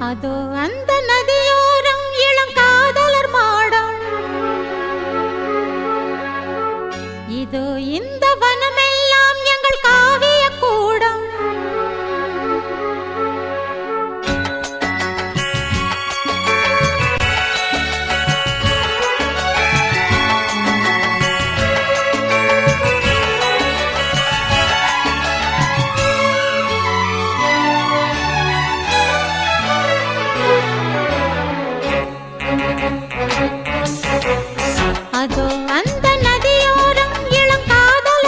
அதோ அந்த நதியோரம் இளங்காதலர் மாடம், இதோ இந்த வனமெல்லாம் எங்கள் காவிய கூடம். அதோ அந்த நதியோரம் இளங்காதலர்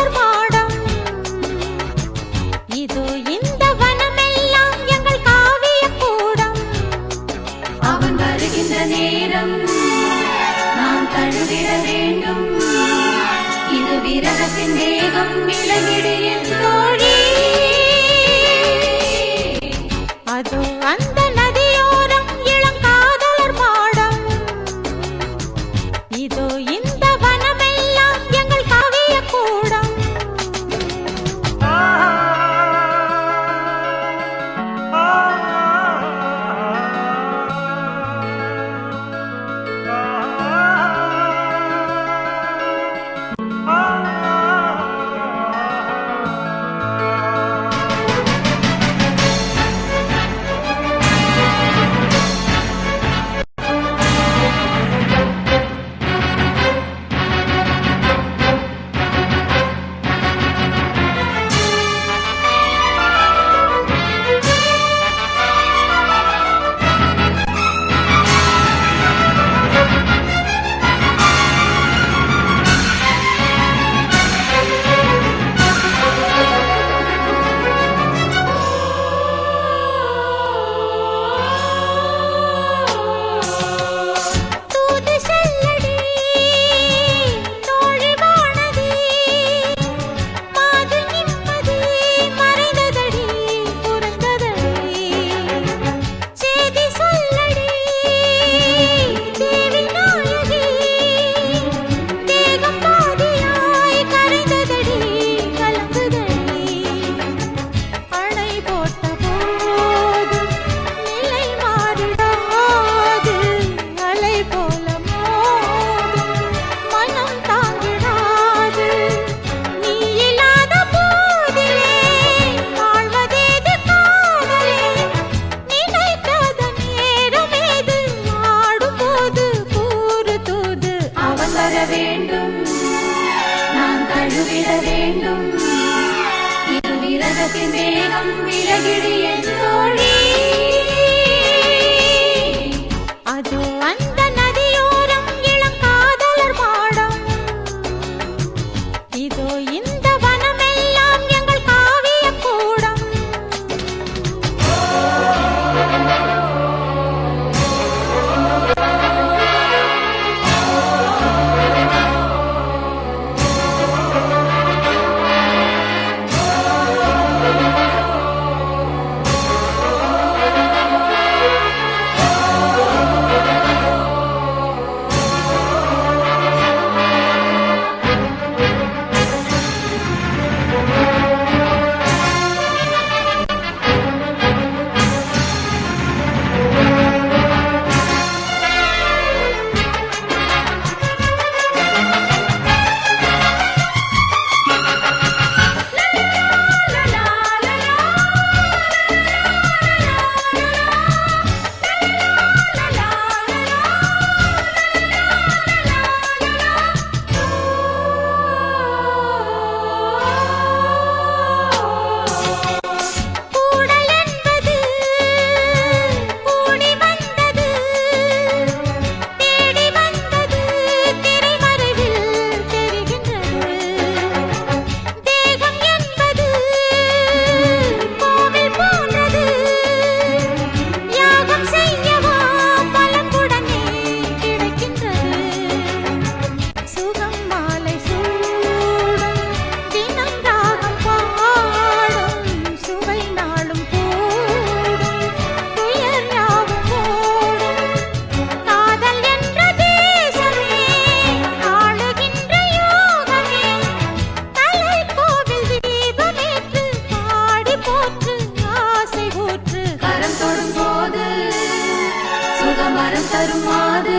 வரம் தரும் மாது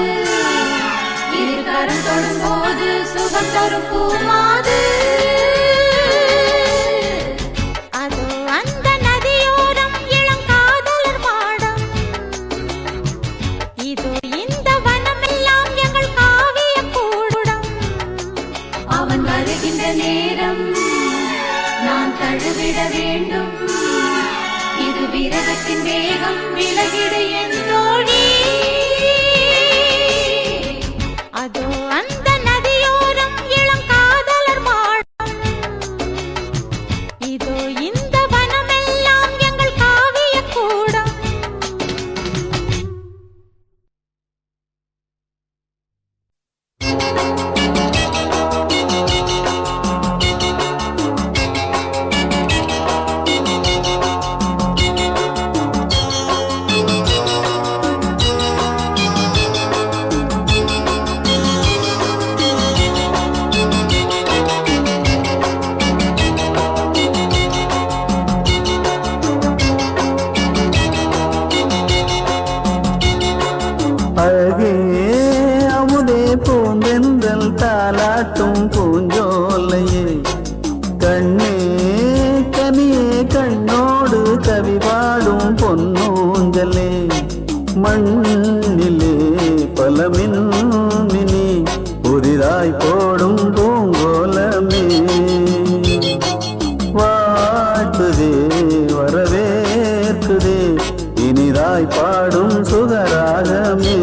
இரு கரம் தொடும் போது சுகம் தரும் பூமாது அதோ அந்த நதியோரம் இளங்காதலர் மாடம் இதோ இந்த வனமெல்லாம் எங்கள் காவிய கூடம் அவன் வருகின்ற நேரம் நான் தழுவிட வேண்டும் இது விரகத்தின் வேகம் விலகிட என் தோழி அதோ அந்த நதியோரம் இளங்காதலர் மாடம் இதோ இந்த வனமெல்லாம் எங்கள் காவிய கூடம் அழகே அமுதே பூந்தென்றல் தாலாட்டும் பூஞ்சோலையே கண்ணே கனியே கண்ணோடு கவி பாடும் பொன்னூஞ்சலே மண்ணிலே பல மின்மினி புதிதாய் போடும் பூங்கோலமே வாழ்த்துதே வரவேற்குதே இனிதாய் பாடும் சுகராகமே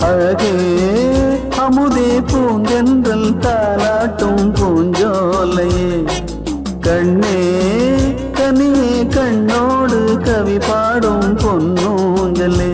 அழகே அமுதே பூந்தென்றல் தாலாட்டும் பூஞ்சோலையே கண்ணே கனியே கண்ணோடு கவி பாடும் பொன்னூஞ்சலே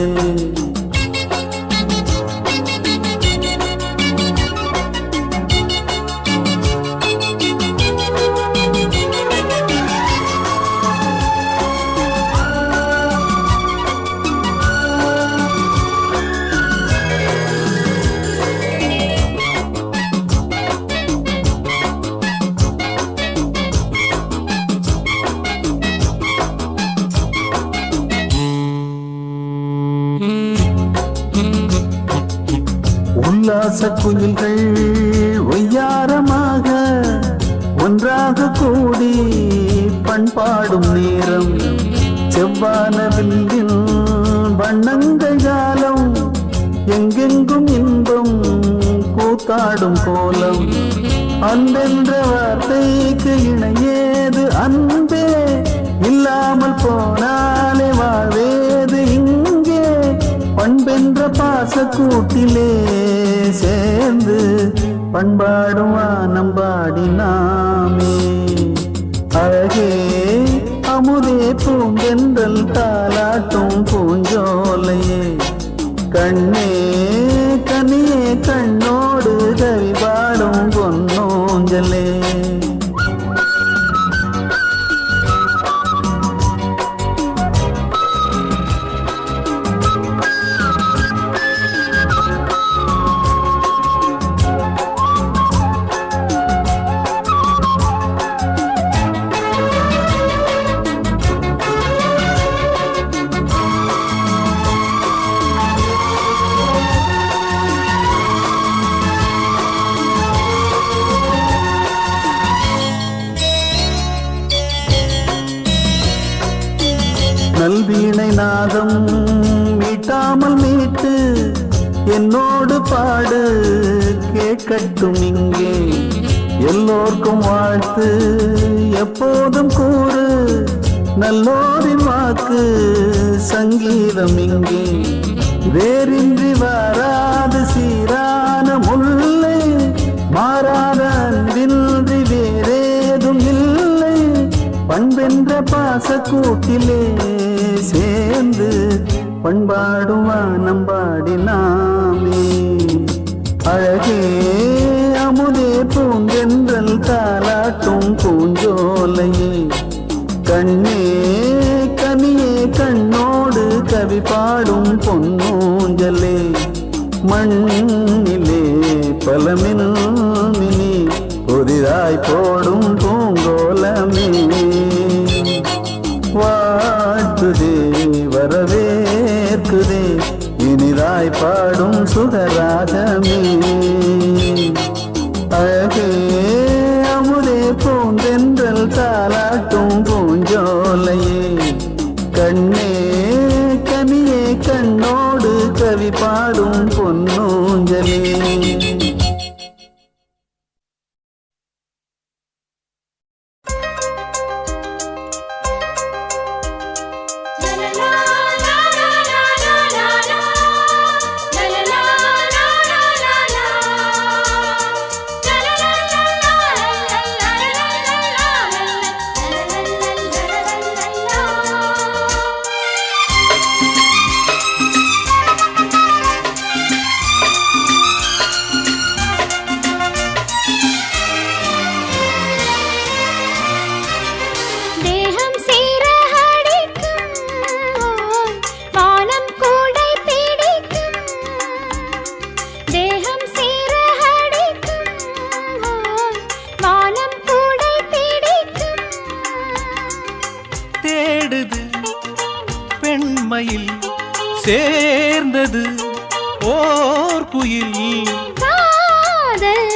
உல்லாச குயில்கள் ஒய்யாரமாக ஒன்றாக கூடி பண்பாடும் நேரம் செவ்வானவில்லின் வண்ணங்கள் ஜாலம் எங்கெங்கும் இன்பம் கூத்தாடும் கோலம் அன்பென்ற வார்த்தைக்கு இணையேது அன்பே இல்லாமல் போனாலே வாழ்வேது இங்கே பண்பென்ற பாசக்கூட்டிலே சேர்ந்து பண்பாடும் வானம் பாடினாமே அழகே அமுதே பூந்தென்றல் தாலாட்டும் பூஞ்சோலையே கண்ணே கனியே கண்ணோடு கவி பாடும் பொன்னூஞ்சலே நல்வீணை நாதம் மீட்டாமல் மீட்டு என்னோடு பாடு கேட்கட்டும் இங்கே எல்லோர்க்கும் வாழ்த்து எப்போதும் கூறு நல்லோரின் வாக்கு சங்கீதம் இங்கே வேறின்றி வராது சீரான முல்லை மாறாத அன்பின்றி வேறேதும் இல்லை பண்பென்ற பாசக்கூட்டிலே சேர்ந்து பண்பாடும் வானம் பாடினாமே அழகே அமுதே பூந்தென்றல் தாலாட்டும் பூஞ்சோலையே கண்ணே கனியே கண்ணோடு கவி பாடும் பொன்னூஞ்சலே மண்ணிலே பல மின்மினி புதிதாய் போடும் பூங்கோலமே வாழ்த்துதே வரவேற்குதே இனிதாய் பாடும் சுகராகமே அழகே அமுதே பூந்தென்றல் தாலாட்டும் பூஞ்சோலையே கண்ணே கனியே கண்ணோடு கவி பாடும் பொன்னூஞ்சலே தேகம் சேர அடிக்கும் வானம் கூடை பிடிக்கும் தேகம் சேர அடிக்கும் வானம் கூடை பிடிக்கும் தேடுது பெண்மையில் சேர்ந்தது ஓர் குயில் காதல்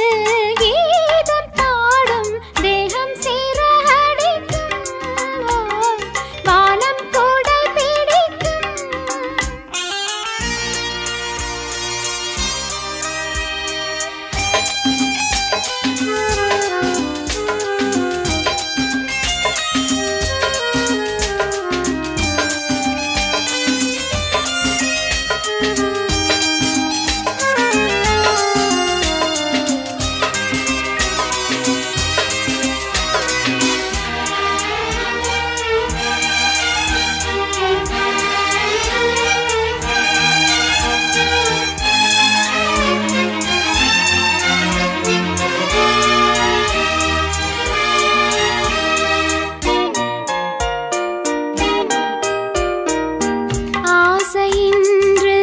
கீதம் பாடும் தேகம் சேர அடிக்கும் வானம் கூடை பிடிக்கும் ஆசையின்று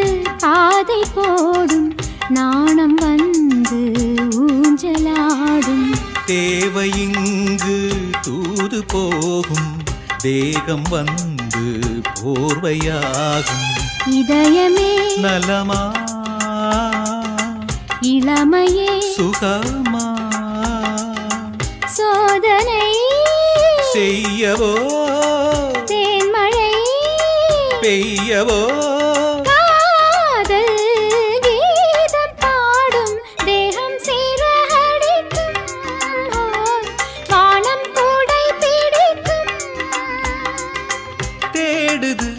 பாதை போடும் நாணம் வந்து ஊஞ்சலாடும் தேவையிங்கு தூது போகும் தேகம் வந்து போர்வையாகும் இதயமே நலமா இளமையே சுகமா சோதனை செய்யவோ தேன்மழை பெய்யவோ காதல் கீதம் பாடும் தேகம் சேர அடிக்கும் வானம் கூடை பிடிக்கும் தேடுது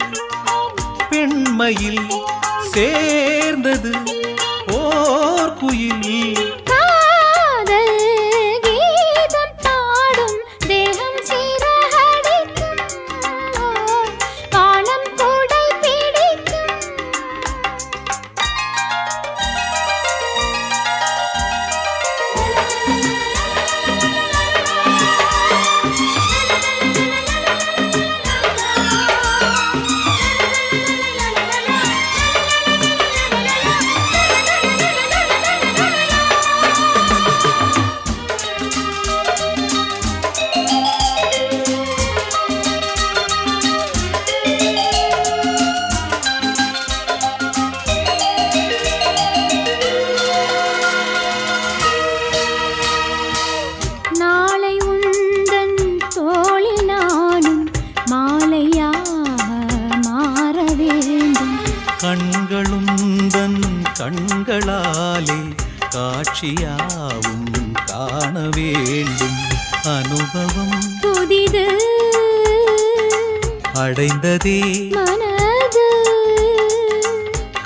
பெண்மையில் சேர்ந்தது ஓர் குயில் காதல் கீதம் பாடும் தேகம் சேர அடிக்கும் வானம் கூடை பிடிக்கும் நாளை உந்தன் தோளில் நானும் மாலையாக மாற வேண்டும் கண்களுந்தன் கண்களாலே காட்சியாவும் காண வேண்டும் அனுபவம் புதிது அடைந்ததே மனது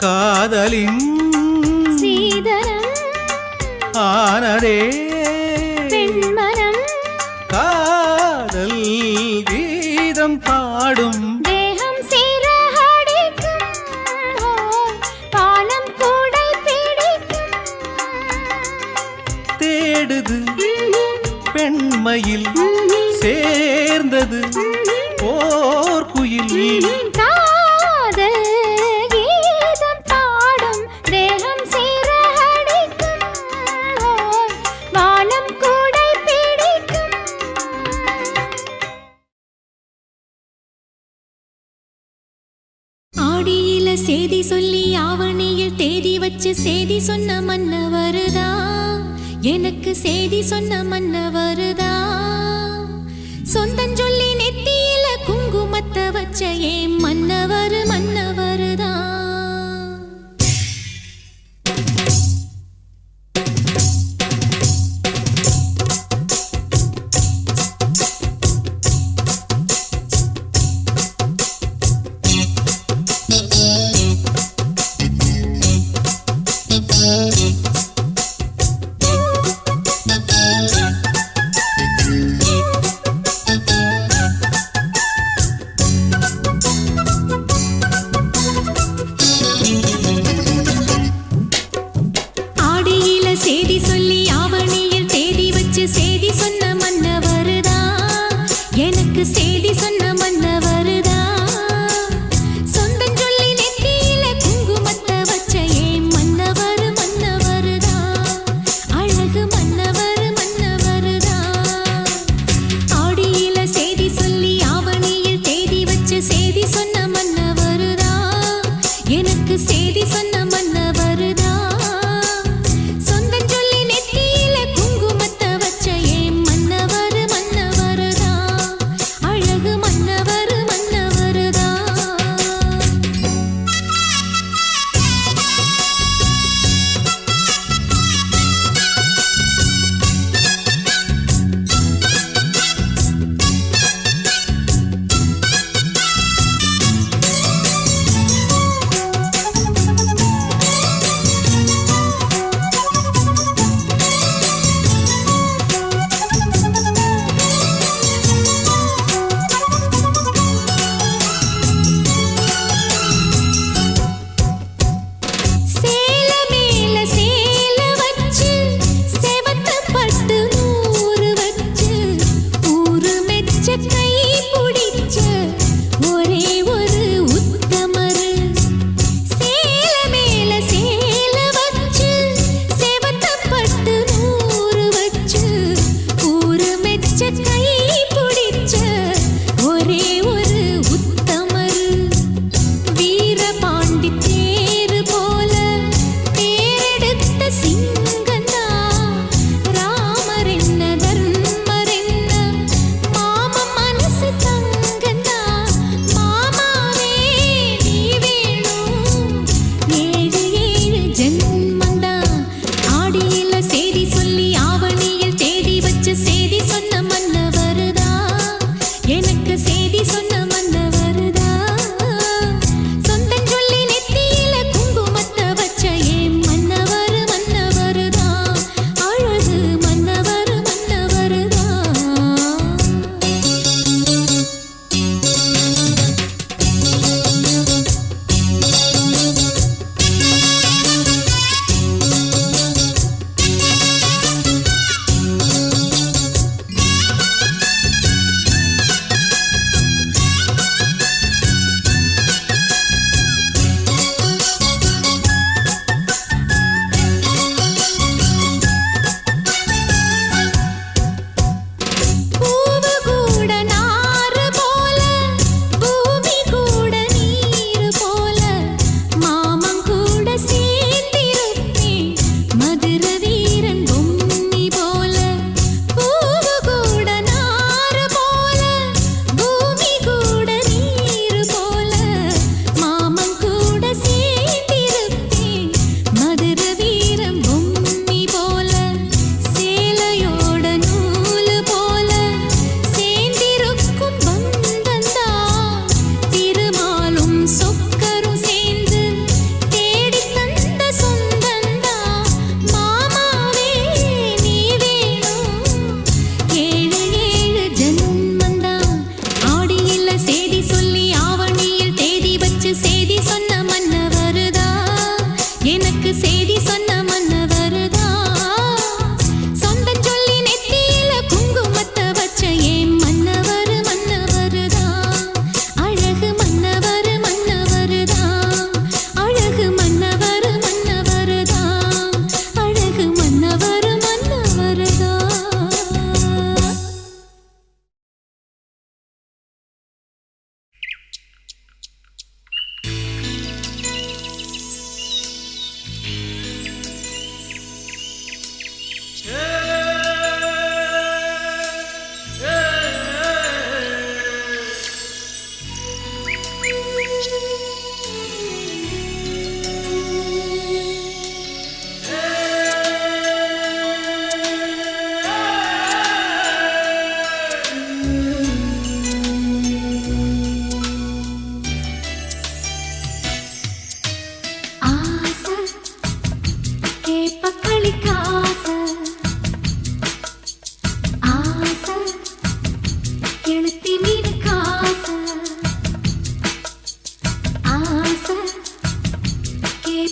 காதலின் சீதனம் ஆனதே பெண்மனம் காதல் கீதம் பாடும் தேகம் சேர அடிக்கும் வானம் கூடை பிடிக்கும் தேடுது பெண்மையில் சேர்ந்தது ஓர் குயில் சேதி சொல்லி ஆவணியில் தேதி வச்சு சேதி சொன்ன மன்னவருதா எனக்கு சேதி சொன்ன மன்னவருதா சொந்தஞ்சொல்லி நெத்தியில குங்குமத்தை வச்ச ஏன் மன்னவர் மன்னவருதா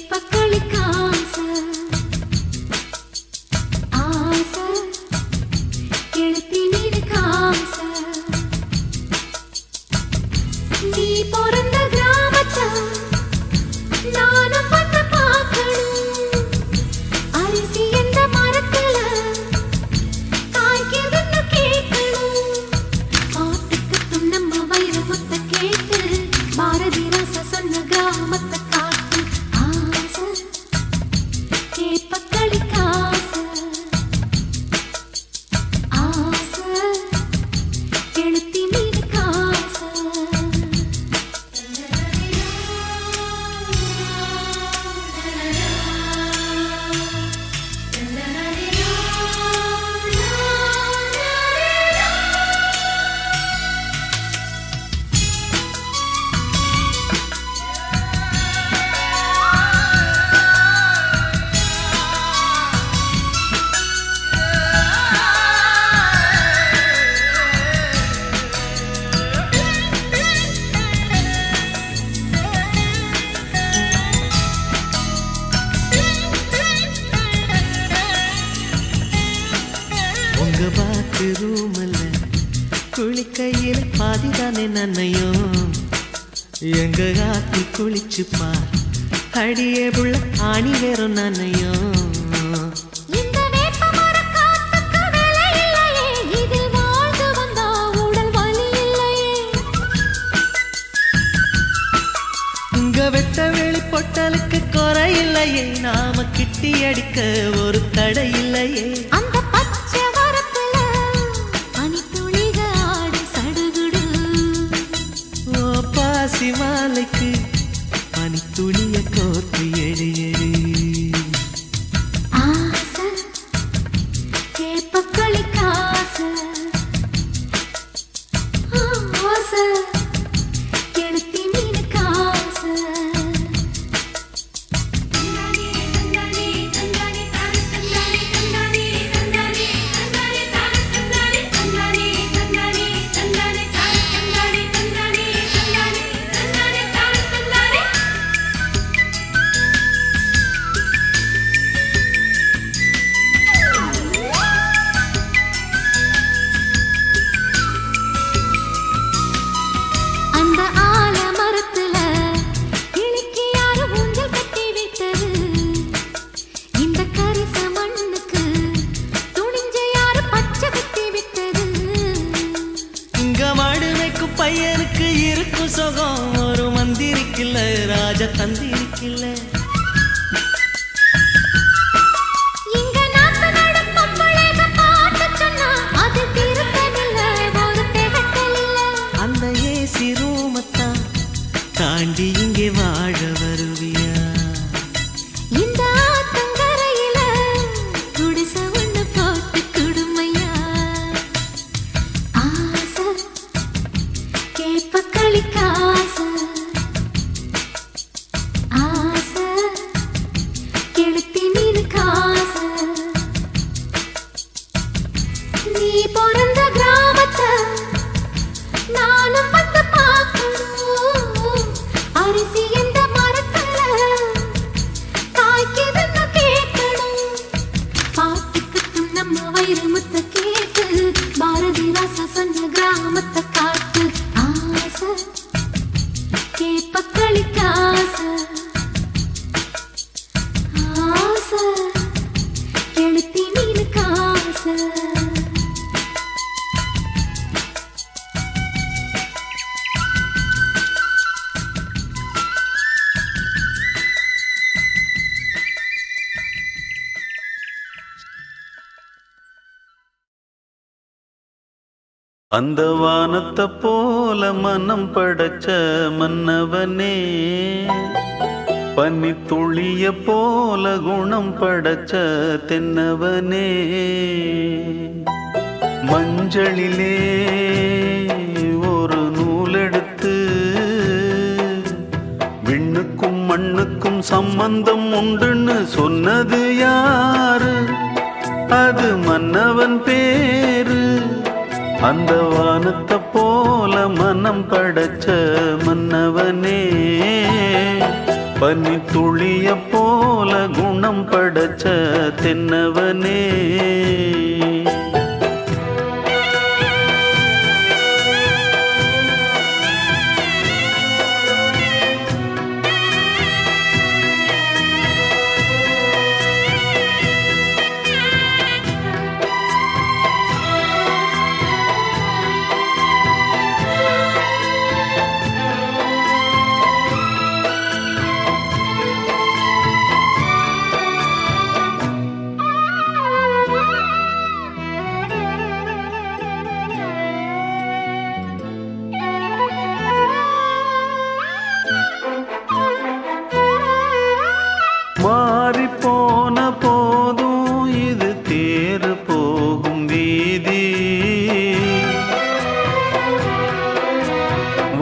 கேப்பக்களிக்கு ஆசை ஆசை கெளுத்தி மீனுக்கு ஆசை நீ பிறந்த கிராமத்தை நானும் வந்து பார்க்கணும் அரிசி எந்த மரத்துல காய்க்குதுன்னு கேட்கணும் பாட்டுக்கு நம்ம வைரமுத்த கேட்டு பாரதி ராசா சொன்ன கிராமத்தை காட்டு ஆசை கேப்பக்களிக்கு ஆசை ஆசை கெளுத்தி மீனுக்கு ஆசை உங்க பாத்து ரூமல்ல குளிக்கையில் பாதிதானே நன்னையும் எங்க ஆத்தி குளிச்சு பார் அடியே புள்ள ஆணி வேறும் நன்னையும் இந்த வேப்பமரக் காத்துக்கு விலை இல்லையே இதில் வாழ்ந்து வந்தா உடல் வலி இல்லையே இங்க வெட்ட வெளி பொட்டலுக்கு குறை இல்லையே நாம கிட்டி அடிக்க ஒரு தடை இல்லையே அந்த பச்சை வரப்புல பனித்துளிக ஆடி சடுகுடு ஓ பாசி மாலைக்கு பனி துளிய கோர்த்து எடு எடு ஆசை கேப்பக்களிக்கு ஆசை ஆசை கெளுத்தி மீனுக்கு ஆசை அந்த ஆலமரத்துல கிளிக்கு யாரு ஊஞ்சல் கட்டி விட்டது இந்த கரிச மண்ணுக்கு துணிஞ்ச யாரு பச்சை கட்டி விட்டது இங்க மாடு வைக்கும் பையனுக்கு இருக்கும் சுகம் ஒரு மந்திரிக்கில்ல ராஜ தந்திரிக்கில்ல இங்க நாத்து நடும் பொம்பளைக பாட்டு சொன்னா அது திருத்தமில்ல ஒரு திகட்டல் இல்ல அந்த ஏசி ரூமத்தான் தாண்டி இங்கே வாழ வருவியா இந்த ஆத்தங்கரையில குடிசை ஒண்ணு போட்டு குடுமையா ஆசை கேப்பக்களிக்கு ஆசை ஆசை கெளுத்தி மீனுக்கு ஆசை நீ பிறந்த கிராமத்தை நானும் வந்து பார்க்கணும் அரிசி எந்த மரத்துல காய்க்குதுன்னு கேட்கணும் பாட்டுக்கு நம்ம வைரமுத்த கேட்டு பாரதி ராசா சொன்ன கிராமத்தை காட்டு ஆசை கேப்பக்களிக்கு ஆசை ஆசை கெளுத்தி மீனுக்கு ஆசை அந்த வானத்தை போல மனம் படைச்ச மன்னவனே பனி துளிய போல குணம் படைச்ச தென்னவனே மஞ்சளிலே ஒரு நூலெடுத்து விண்ணுக்கும் மண்ணுக்கும் சம்பந்தம் உண்டுன்னு சொன்னது யாரு? அது மன்னவன் பேரு. அந்த வானத்தை போல மனம் படைச்ச மன்னவனே பனி துளிய போல குணம் படைச்ச தென்னவனே. மாறி போன போதும் இது தேர் போகும் வீதி,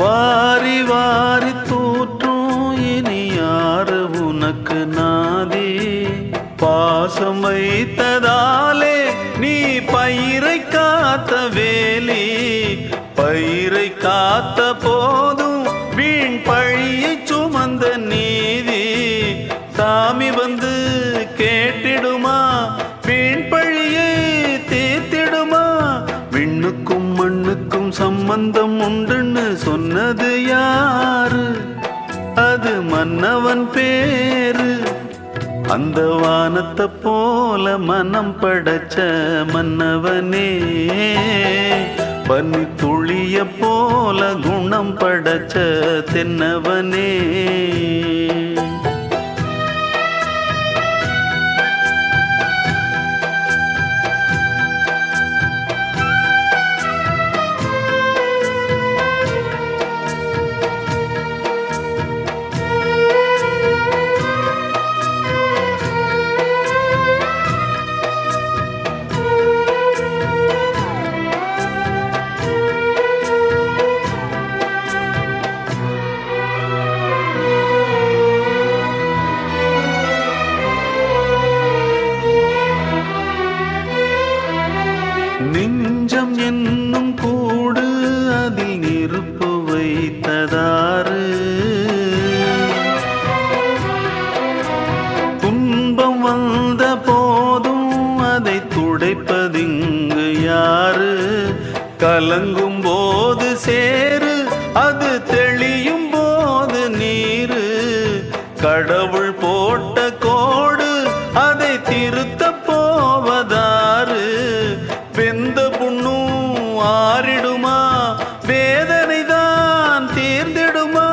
வாரி வாரி தூற்றும் இனி யாரு உனக்கு நாதி. பாசம் வைத்ததாலே நீ பயிரை காத்த வேலி, பயிரை காத்த போதும் வீண் பழியை சுமந்த நீதி. சாமி வந்து கேட்டிடுமா, வீண் பழியை தீர்த்திடுமா. விண்ணுக்கும் மண்ணுக்கும் சம்பந்தம் உண்டுன்னு சொன்னது யாரு, அது மன்னவன் பேரு. அந்த வானத்தை போல மனம் படைச்ச மன்னவனே, பனி துளிய போல குணம் படைச்ச தென்னவனே. நெஞ்சம் என்னும் கூடு அதில் நெருப்பு வைத்ததாறு, துன்பம் வந்த போதும் அதை துடைப்பதிங்கு யாரு. கலங்கும் போது சேரு, அது தெளியும் போது நீரு. கடவுள் போட்ட கோடு அதை திருத்த போவதாறு. வெந்த புண்ணும் ஆறிடுமா, வேதனை தான் தீர்ந்திடுமா.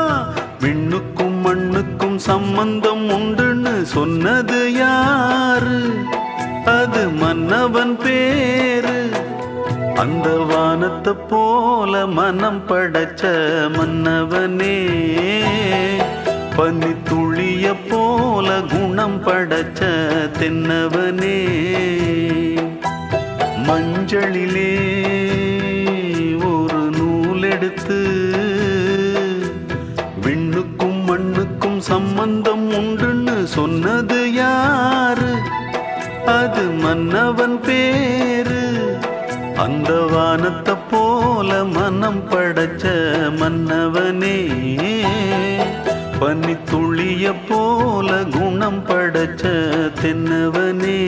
விண்ணுக்கும் மண்ணுக்கும் சம்பந்தம் உண்டுன்னு சொன்னது யாரு, அது மன்னவன் பேரு. அந்த வானத்தை போல மனம் படைச்ச மன்னவனே, பனி துளிய போல குணம் படைச்ச தென்னவனே. மஞ்சளிலே ஒரு நூலெடுத்து விண்ணுக்கும் மண்ணுக்கும் சம்பந்தம் உண்டுன்னு சொன்னது யாரு, அது மன்னவன் பேரு. அந்த வானத்தை போல மனம் படைச்ச மன்னவனே, பனி துளிய போல குணம் படைச்ச தென்னவனே.